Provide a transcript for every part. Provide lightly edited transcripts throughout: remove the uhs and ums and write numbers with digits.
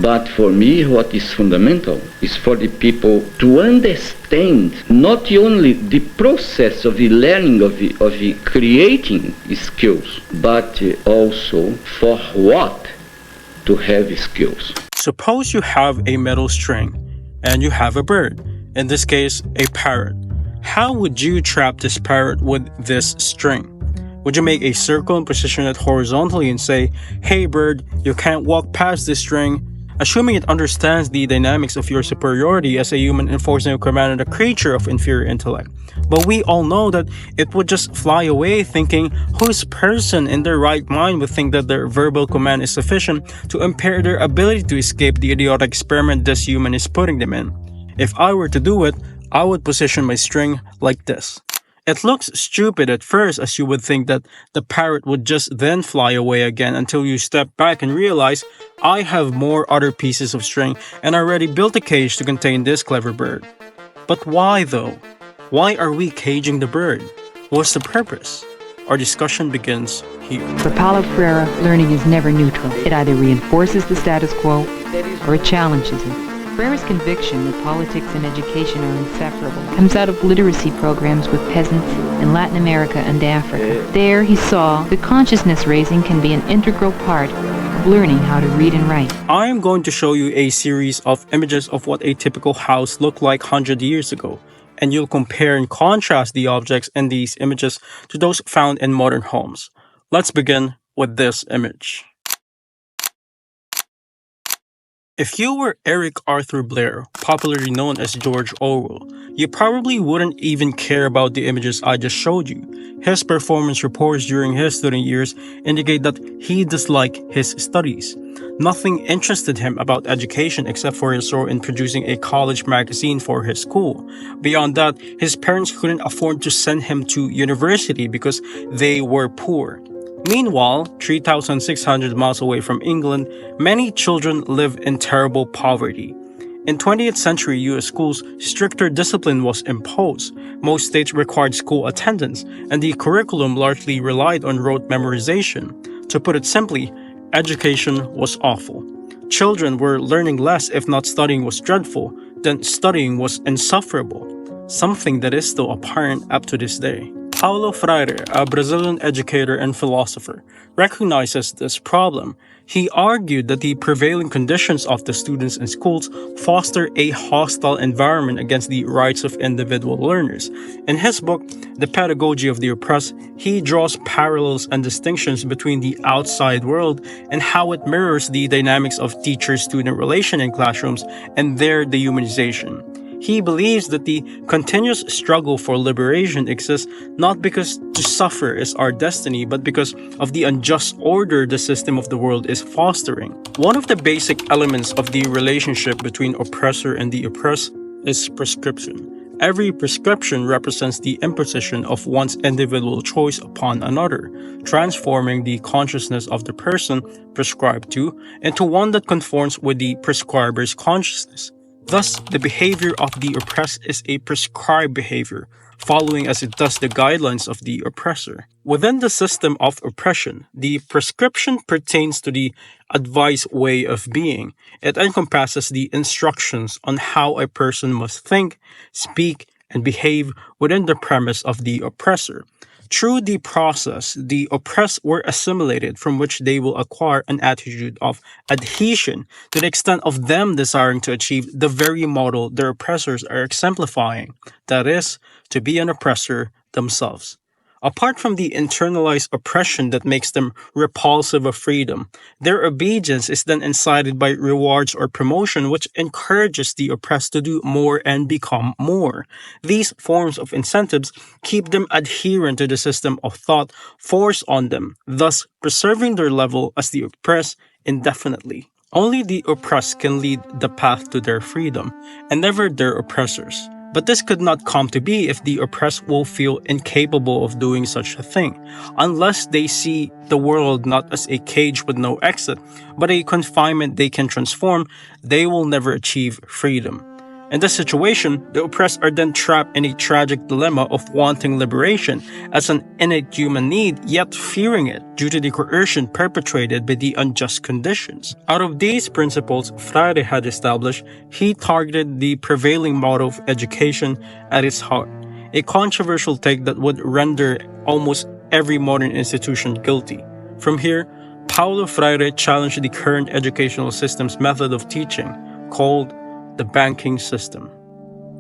But for me, what is fundamental is for the people to understand not only the process of the learning, of the creating skills, but also for what to have skills. Suppose you have a metal string and you have a bird, in this case, a parrot. How would you trap this parrot with this string? Would you make a circle and position it horizontally and say, "Hey bird, you can't walk past this string," assuming it understands the dynamics of your superiority as a human enforcing a command on a creature of inferior intellect? But we all know that it would just fly away thinking, whose person in their right mind would think that their verbal command is sufficient to impair their ability to escape the idiotic experiment this human is putting them in? If I were to do it, I would position my string like this. It looks stupid at first, as you would think that the parrot would just then fly away again, until you step back and realize I have more other pieces of string and already built a cage to contain this clever bird. But why though? Why are we caging the bird? What's the purpose? Our discussion begins here. For Paulo Freire, learning is never neutral. It either reinforces the status quo or it challenges it. Freire's conviction that politics and education are inseparable comes out of literacy programs with peasants in Latin America and Africa. There he saw that consciousness raising can be an integral part of learning how to read and write. I am going to show you a series of images of what a typical house looked like 100 years ago, and you'll compare and contrast the objects in these images to those found in modern homes. Let's begin with this image. If you were Eric Arthur Blair, popularly known as George Orwell, you probably wouldn't even care about the images I just showed you. His performance reports during his student years indicate that he disliked his studies. Nothing interested him about education except for his role in producing a college magazine for his school. Beyond that, his parents couldn't afford to send him to university because they were poor. Meanwhile, 3,600 miles away from England, many children live in terrible poverty. In 20th century US schools, stricter discipline was imposed. Most states required school attendance, and the curriculum largely relied on rote memorization. To put it simply, education was awful. Children were learning less if not studying was dreadful, then studying was insufferable, something that is still apparent up to this day. Paulo Freire, a Brazilian educator and philosopher, recognizes this problem. He argued that the prevailing conditions of the students in schools foster a hostile environment against the rights of individual learners. In his book, The Pedagogy of the Oppressed, he draws parallels and distinctions between the outside world and how it mirrors the dynamics of teacher-student relation in classrooms and their dehumanization. He believes that the continuous struggle for liberation exists not because to suffer is our destiny, but because of the unjust order the system of the world is fostering. One of the basic elements of the relationship between oppressor and the oppressed is prescription. Every prescription represents the imposition of one's individual choice upon another, transforming the consciousness of the person prescribed to into one that conforms with the prescriber's consciousness. Thus, the behavior of the oppressed is a prescribed behavior, following as it does the guidelines of the oppressor. Within the system of oppression, the prescription pertains to the advised way of being. It encompasses the instructions on how a person must think, speak, and behave within the premise of the oppressor. Through the process, the oppressed were assimilated, from which they will acquire an attitude of adhesion to the extent of them desiring to achieve the very model their oppressors are exemplifying, that is, to be an oppressor themselves. Apart from the internalized oppression that makes them repulsive of freedom, their obedience is then incited by rewards or promotion, which encourages the oppressed to do more and become more. These forms of incentives keep them adherent to the system of thought forced on them, thus preserving their level as the oppressed indefinitely. Only the oppressed can lead the path to their freedom, and never their oppressors. But this could not come to be if the oppressed will feel incapable of doing such a thing. Unless they see the world not as a cage with no exit, but a confinement they can transform, they will never achieve freedom. In this situation, the oppressed are then trapped in a tragic dilemma of wanting liberation as an innate human need, yet fearing it due to the coercion perpetrated by the unjust conditions. Out of these principles Freire had established, he targeted the prevailing model of education at its heart, a controversial take that would render almost every modern institution guilty. From here, Paulo Freire challenged the current educational system's method of teaching, called the banking system.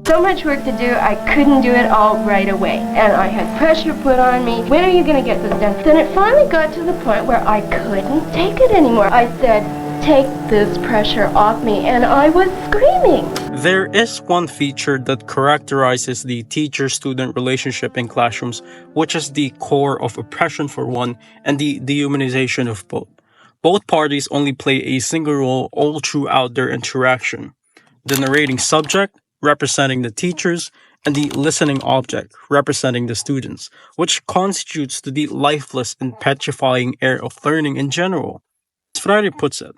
So much work to do, I couldn't do it all right away. And I had pressure put on me. When are you going to get this done? Then it finally got to the point where I couldn't take it anymore. I said, take this pressure off me, and I was screaming. There is one feature that characterizes the teacher-student relationship in classrooms, which is the core of oppression for one and the dehumanization of both. Both parties only play a single role all throughout their interaction. The narrating subject, representing the teachers, and the listening object, representing the students, which constitutes to the lifeless and petrifying air of learning in general. As Freire puts it,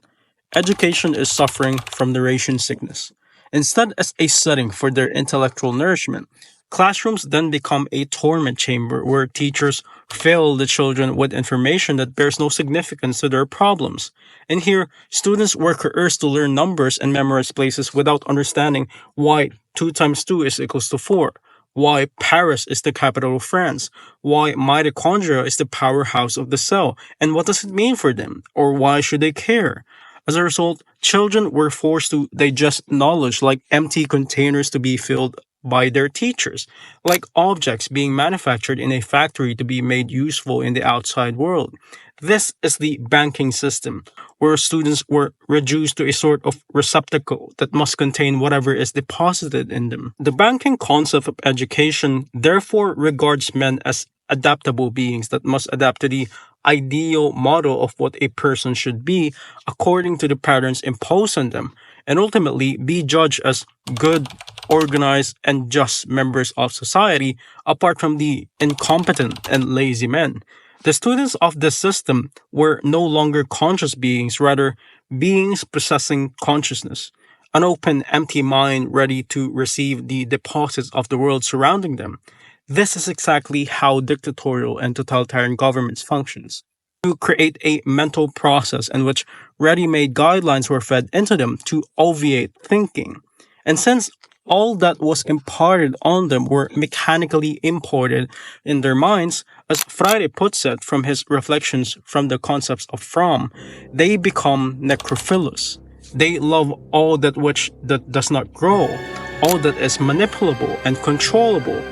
education is suffering from narration sickness. Instead, as a setting for their intellectual nourishment, classrooms then become a torment chamber where teachers fill the children with information that bears no significance to their problems. And here, students were coerced to learn numbers and memorize places without understanding why 2 times 2 is equals to 4, why Paris is the capital of France, why mitochondria is the powerhouse of the cell, and what does it mean for them, or why should they care? As a result, children were forced to digest knowledge like empty containers to be filled by their teachers, like objects being manufactured in a factory to be made useful in the outside world. This is the banking system, where students were reduced to a sort of receptacle that must contain whatever is deposited in them. The banking concept of education therefore regards men as adaptable beings that must adapt to the ideal model of what a person should be according to the patterns imposed on them, and ultimately be judged as good, organized, and just members of society apart from the incompetent and lazy men. The students of this system were no longer conscious beings, rather beings possessing consciousness, an open, empty mind ready to receive the deposits of the world surrounding them. This is exactly how dictatorial and totalitarian governments functions. To create a mental process in which ready-made guidelines were fed into them to obviate thinking. And since all that was imparted on them were mechanically imported in their minds, as Freire puts it from his reflections from the concepts of Fromm, they become necrophilous. They love all that which that does not grow, all that is manipulable and controllable,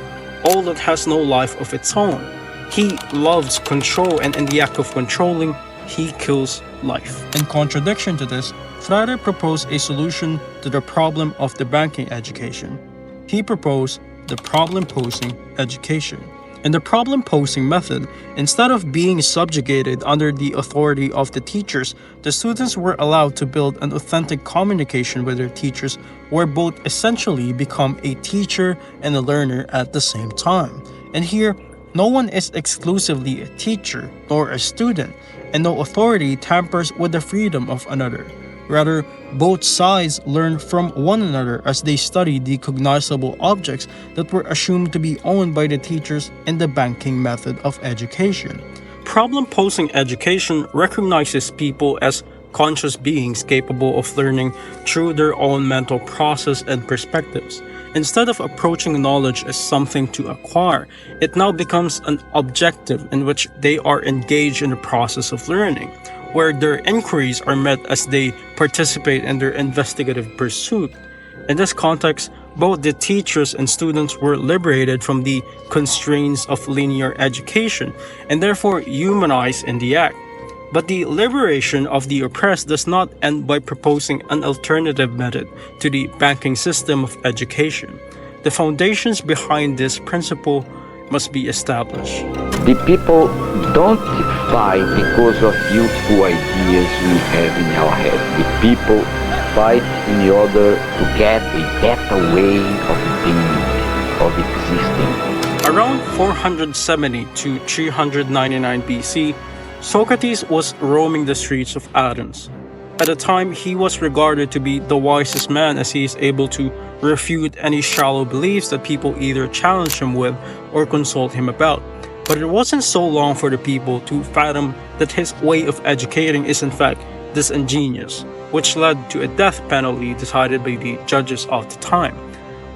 all that has no life of its own. He loves control, and in the act of controlling, he kills life. In contradiction to this, Freire proposed a solution to the problem of the banking education. He proposed the problem-posing education. In the problem-posing method, instead of being subjugated under the authority of the teachers, the students were allowed to build an authentic communication with their teachers where both essentially become a teacher and a learner at the same time. And here, no one is exclusively a teacher nor a student, and no authority tampers with the freedom of another. Rather, both sides learn from one another as they study the cognizable objects that were assumed to be owned by the teachers in the banking method of education. Problem-posing education recognizes people as conscious beings capable of learning through their own mental process and perspectives. Instead of approaching knowledge as something to acquire, it now becomes an objective in which they are engaged in the process of learning, where their inquiries are met as they participate in their investigative pursuit. In this context, both the teachers and students were liberated from the constraints of linear education and therefore humanized in the act. But the liberation of the oppressed does not end by proposing an alternative method to the banking system of education. The foundations behind this principle must be established. The people don't fight because of beautiful ideas we have in our head. The people fight in order to get a better way of being, of existing. Around 470 to 399 BC, Socrates was roaming the streets of Athens. At the time, he was regarded to be the wisest man as he is able to refute any shallow beliefs that people either challenge him with or consult him about. But it wasn't so long for the people to fathom that his way of educating is in fact disingenuous, which led to a death penalty decided by the judges of the time.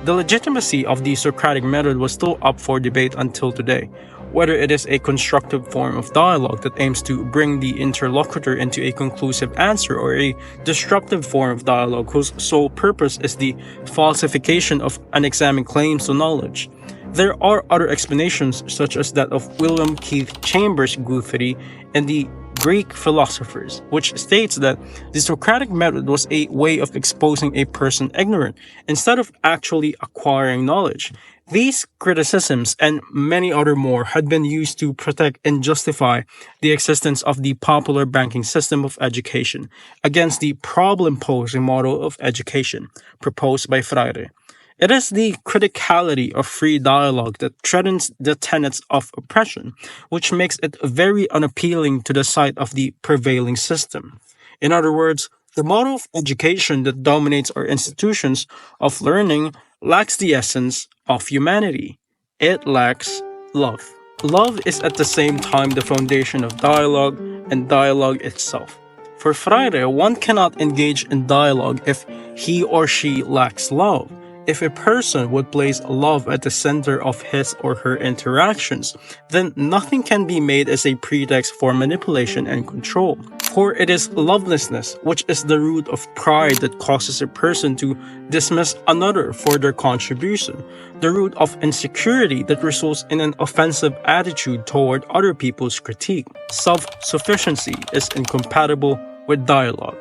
The legitimacy of the Socratic method was still up for debate until today, whether it is a constructive form of dialogue that aims to bring the interlocutor into a conclusive answer or a destructive form of dialogue whose sole purpose is the falsification of unexamined claims to knowledge. There are other explanations, such as that of William Keith Chambers' Guthrie and the Greek philosophers, which states that the Socratic method was a way of exposing a person ignorant instead of actually acquiring knowledge. These criticisms and many other more had been used to protect and justify the existence of the popular banking system of education against the problem-posing model of education proposed by Freire. It is the criticality of free dialogue that threatens the tenets of oppression, which makes it very unappealing to the sight of the prevailing system. In other words, the model of education that dominates our institutions of learning lacks the essence of humanity. It lacks love. Love is at the same time the foundation of dialogue and dialogue itself. For Freire, one cannot engage in dialogue if he or she lacks love. If a person would place love at the center of his or her interactions, then nothing can be made as a pretext for manipulation and control. For it is lovelessness, which is the root of pride, that causes a person to dismiss another for their contribution, the root of insecurity that results in an offensive attitude toward other people's critique. Self-sufficiency is incompatible with dialogue.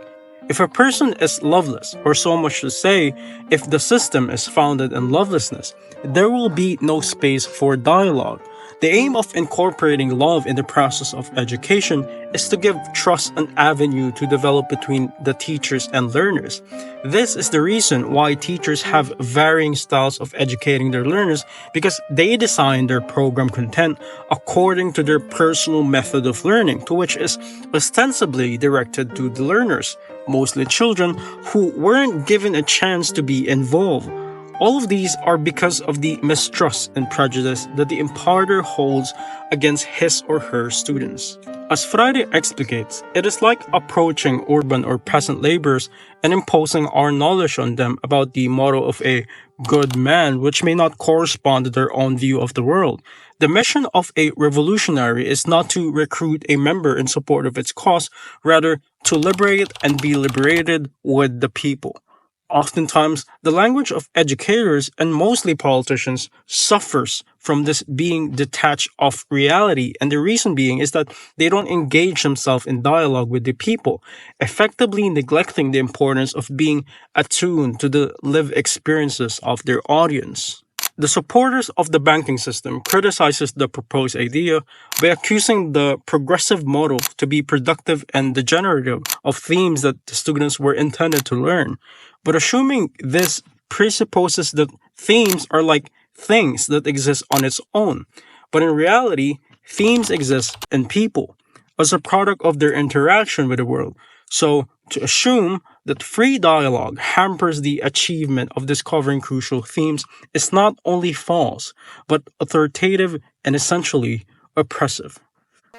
If a person is loveless, or so much to say, if the system is founded in lovelessness, there will be no space for dialogue. The aim of incorporating love in the process of education is to give trust an avenue to develop between the teachers and learners. This is the reason why teachers have varying styles of educating their learners, because they design their program content according to their personal method of learning, to which is ostensibly directed to the learners, mostly children who weren't given a chance to be involved. All of these are because of the mistrust and prejudice that the imparter holds against his or her students. As Freire explicates, it is like approaching urban or peasant laborers and imposing our knowledge on them about the model of a good man, which may not correspond to their own view of the world. The mission of a revolutionary is not to recruit a member in support of its cause, rather to liberate and be liberated with the people. Oftentimes, the language of educators and mostly politicians suffers from this being detached of reality, and the reason being is that they don't engage themselves in dialogue with the people, effectively neglecting the importance of being attuned to the lived experiences of their audience. The supporters of the banking system criticizes the proposed idea by accusing the progressive model to be productive and degenerative of themes that the students were intended to learn. But assuming this presupposes that themes are like things that exist on its own. But in reality, themes exist in people as a product of their interaction with the world. So, to assume that free dialogue hampers the achievement of discovering crucial themes is not only false, but authoritative and essentially oppressive.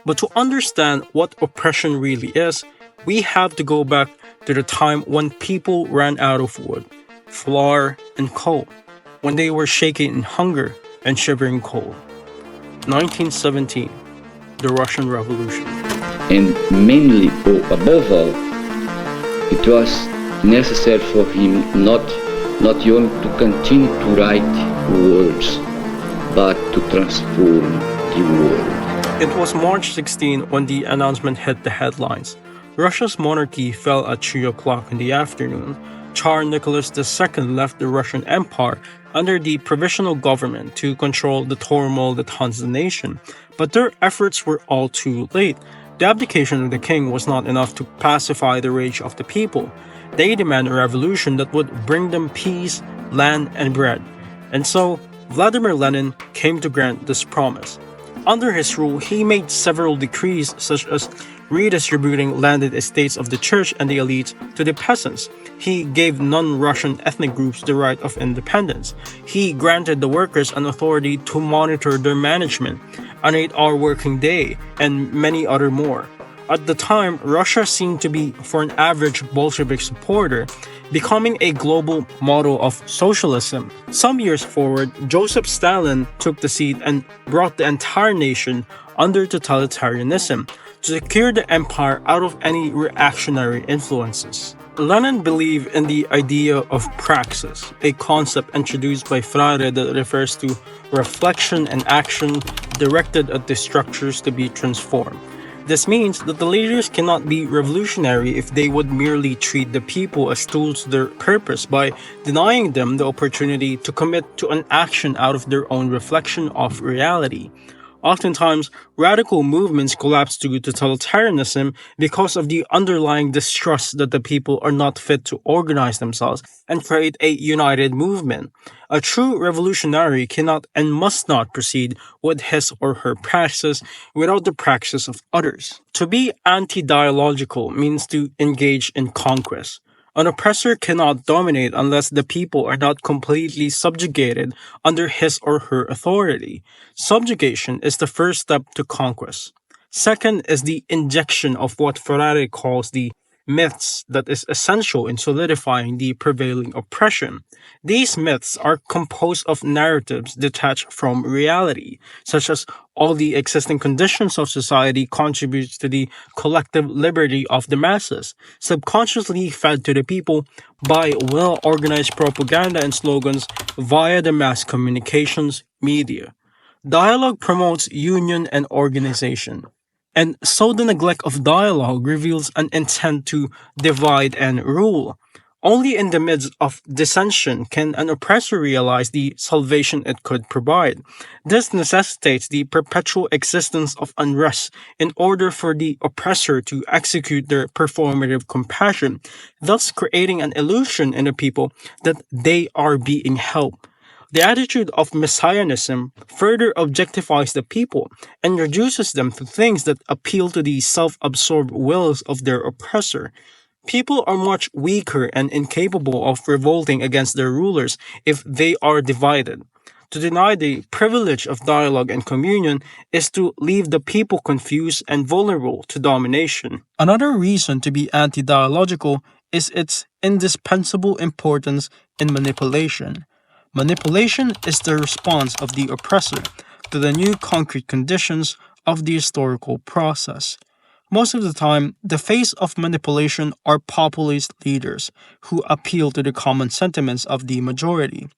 But to understand what oppression really is, we have to go back to the time when people ran out of wood, flour, and coal, when they were shaking in hunger and shivering cold. 1917, the Russian Revolution. And mainly, above all, it was necessary for him not only to continue to write words, but to transform the world. It was March 16 when the announcement hit the headlines. Russia's monarchy fell at 3 o'clock in the afternoon. Tsar Nicholas II left the Russian Empire under the provisional government to control the turmoil that haunts the nation, but their efforts were all too late. The abdication of the king was not enough to pacify the rage of the people. They demanded a revolution that would bring them peace, land, and bread. And so, Vladimir Lenin came to grant this promise. Under his rule, he made several decrees such as redistributing landed estates of the church and the elites to the peasants. He gave non-Russian ethnic groups the right of independence. He granted the workers an authority to monitor their management, an 8-hour working day, and many other more. At the time, Russia seemed to be, for an average Bolshevik supporter, becoming a global model of socialism. Some years forward, Joseph Stalin took the seat and brought the entire nation under totalitarianism to secure the empire out of any reactionary influences. Lenin believed in the idea of praxis, a concept introduced by Freire that refers to reflection and action directed at the structures to be transformed. This means that the leaders cannot be revolutionary if they would merely treat the people as tools to their purpose by denying them the opportunity to commit to an action out of their own reflection of reality. Oftentimes, radical movements collapse to totalitarianism because of the underlying distrust that the people are not fit to organize themselves and create a united movement. A true revolutionary cannot and must not proceed with his or her praxis without the praxis of others. To be anti-dialogical means to engage in conquest. An oppressor cannot dominate unless the people are not completely subjugated under his or her authority. Subjugation is the first step to conquest. Second is the injection of what Freire calls the myths that is essential in solidifying the prevailing oppression. These myths are composed of narratives detached from reality, such as all the existing conditions of society contributes to the collective liberty of the masses, subconsciously fed to the people by well-organized propaganda and slogans via the mass communications media. Dialogue promotes union and organization. And so the neglect of dialogue reveals an intent to divide and rule. Only in the midst of dissension can an oppressor realize the salvation it could provide. This necessitates the perpetual existence of unrest in order for the oppressor to execute their performative compassion, thus creating an illusion in the people that they are being helped. The attitude of messianism further objectifies the people and reduces them to things that appeal to the self-absorbed wills of their oppressor. People are much weaker and incapable of revolting against their rulers if they are divided. To deny the privilege of dialogue and communion is to leave the people confused and vulnerable to domination. Another reason to be anti-dialogical is its indispensable importance in manipulation. Manipulation is the response of the oppressor to the new concrete conditions of the historical process. Most of the time, the face of manipulation are populist leaders who appeal to the common sentiments of the majority.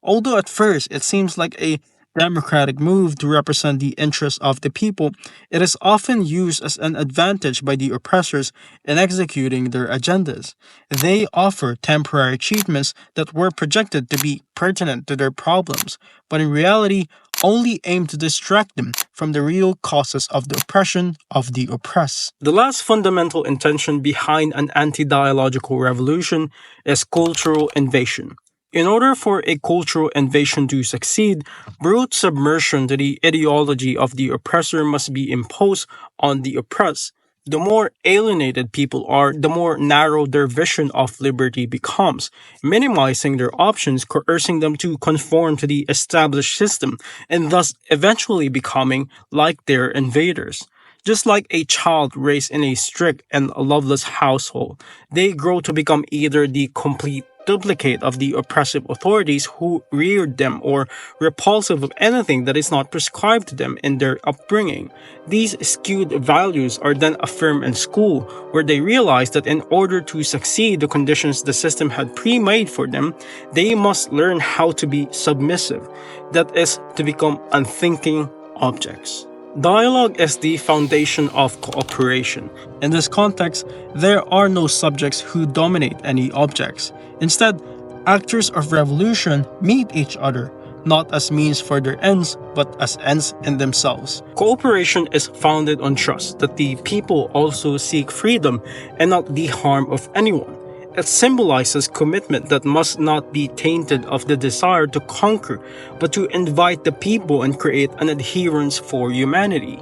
Although at first it seems like a democratic move to represent the interests of the people, it is often used as an advantage by the oppressors in executing their agendas. They offer temporary achievements that were projected to be pertinent to their problems, but in reality only aim to distract them from the real causes of the oppression of the oppressed. The last fundamental intention behind an anti-dialogical revolution is cultural invasion. In order for a cultural invasion to succeed, brute submersion to the ideology of the oppressor must be imposed on the oppressed. The more alienated people are, the more narrow their vision of liberty becomes, minimizing their options, coercing them to conform to the established system, and thus eventually becoming like their invaders. Just like a child raised in a strict and loveless household, they grow to become either the complete duplicate of the oppressive authorities who reared them or repulsive of anything that is not prescribed to them in their upbringing. These skewed values are then affirmed in school, where they realize that in order to succeed the conditions the system had pre-made for them, they must learn how to be submissive, that is, to become unthinking objects. Dialogue is the foundation of cooperation. In this context, there are no subjects who dominate any objects. Instead, actors of revolution meet each other, not as means for their ends, but as ends in themselves. Cooperation is founded on trust that the people also seek freedom and not the harm of anyone. It symbolizes commitment that must not be tainted of the desire to conquer, but to invite the people and create an adherence for humanity.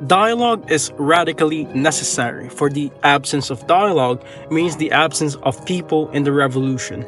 Dialogue is radically necessary, for the absence of dialogue means the absence of people in the revolution.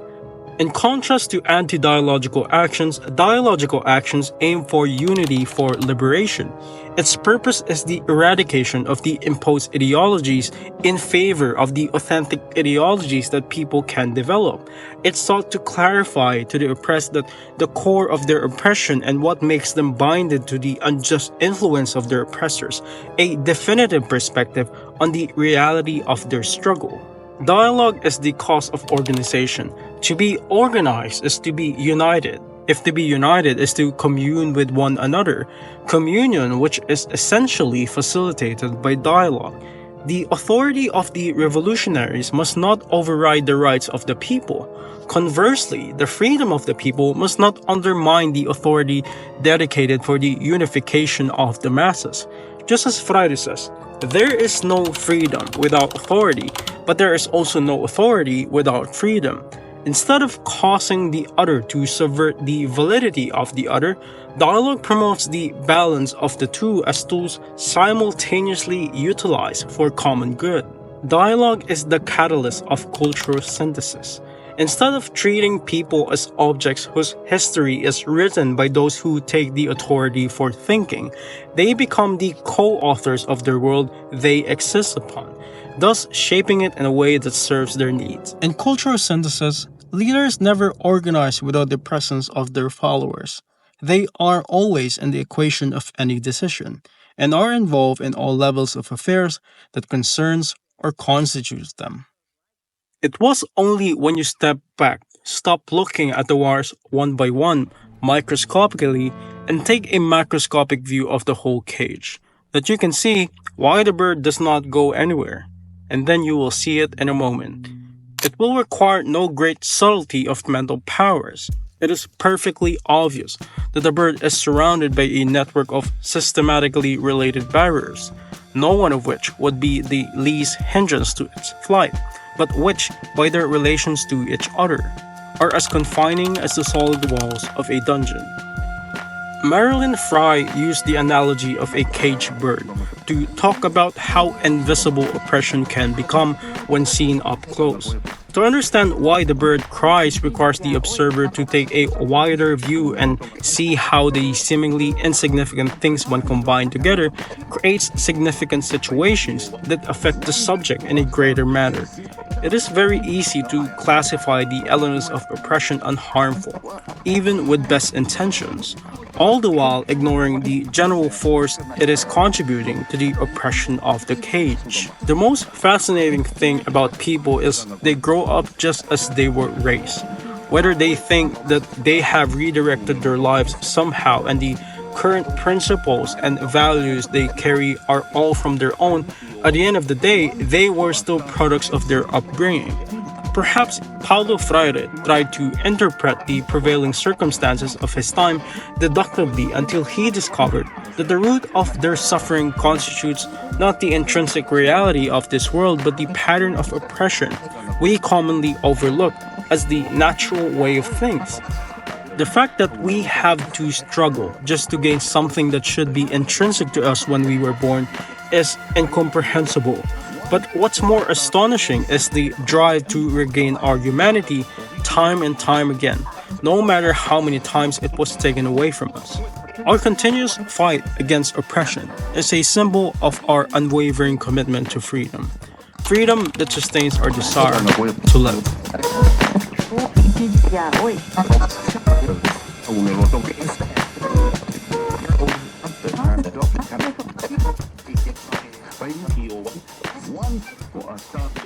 In contrast to anti-dialogical actions, dialogical actions aim for unity for liberation. Its purpose is the eradication of the imposed ideologies in favor of the authentic ideologies that people can develop. It sought to clarify to the oppressed that the core of their oppression and what makes them binded to the unjust influence of their oppressors, a definitive perspective on the reality of their struggle. Dialogue is the cause of organization. To be organized is to be united. If to be united is to commune with one another, communion which is essentially facilitated by dialogue. The authority of the revolutionaries must not override the rights of the people. Conversely, the freedom of the people must not undermine the authority dedicated for the unification of the masses. Just as Freire says, there is no freedom without authority, but there is also no authority without freedom. Instead of causing the other to subvert the validity of the other, dialogue promotes the balance of the two as tools simultaneously utilized for common good. Dialogue is the catalyst of cultural synthesis. Instead of treating people as objects whose history is written by those who take the authority for thinking, they become the co-authors of their world they exist upon, thus shaping it in a way that serves their needs. In cultural synthesis, leaders never organize without the presence of their followers. They are always in the equation of any decision, and are involved in all levels of affairs that concerns or constitutes them. It was only when you step back, stop looking at the wires one by one, microscopically, and take a macroscopic view of the whole cage, that you can see why the bird does not go anywhere, and then you will see it in a moment. It will require no great subtlety of mental powers. It is perfectly obvious that the bird is surrounded by a network of systematically related barriers, no one of which would be the least hindrance to its flight, but which, by their relations to each other, are as confining as the solid walls of a dungeon. Marilyn Frye used the analogy of a caged bird to talk about how invisible oppression can become when seen up close. To understand why the bird cries requires the observer to take a wider view and see how the seemingly insignificant things, when combined together, creates significant situations that affect the subject in a greater manner. It is very easy to classify the elements of oppression unharmful, even with best intentions, all the while ignoring the general force it is contributing to the oppression of the cage. The most fascinating thing about people is they grow up just as they were raised. Whether they think that they have redirected their lives somehow and the current principles and values they carry are all from their own, at the end of the day, they were still products of their upbringing. Perhaps Paulo Freire tried to interpret the prevailing circumstances of his time deductively until he discovered that the root of their suffering constitutes not the intrinsic reality of this world but the pattern of oppression we commonly overlook as the natural way of things. The fact that we have to struggle just to gain something that should be intrinsic to us when we were born is incomprehensible. But what's more astonishing is the drive to regain our humanity time and time again, no matter how many times it was taken away from us. Our continuous fight against oppression is a symbol of our unwavering commitment to freedom. Freedom that sustains our desire to live. One for a start.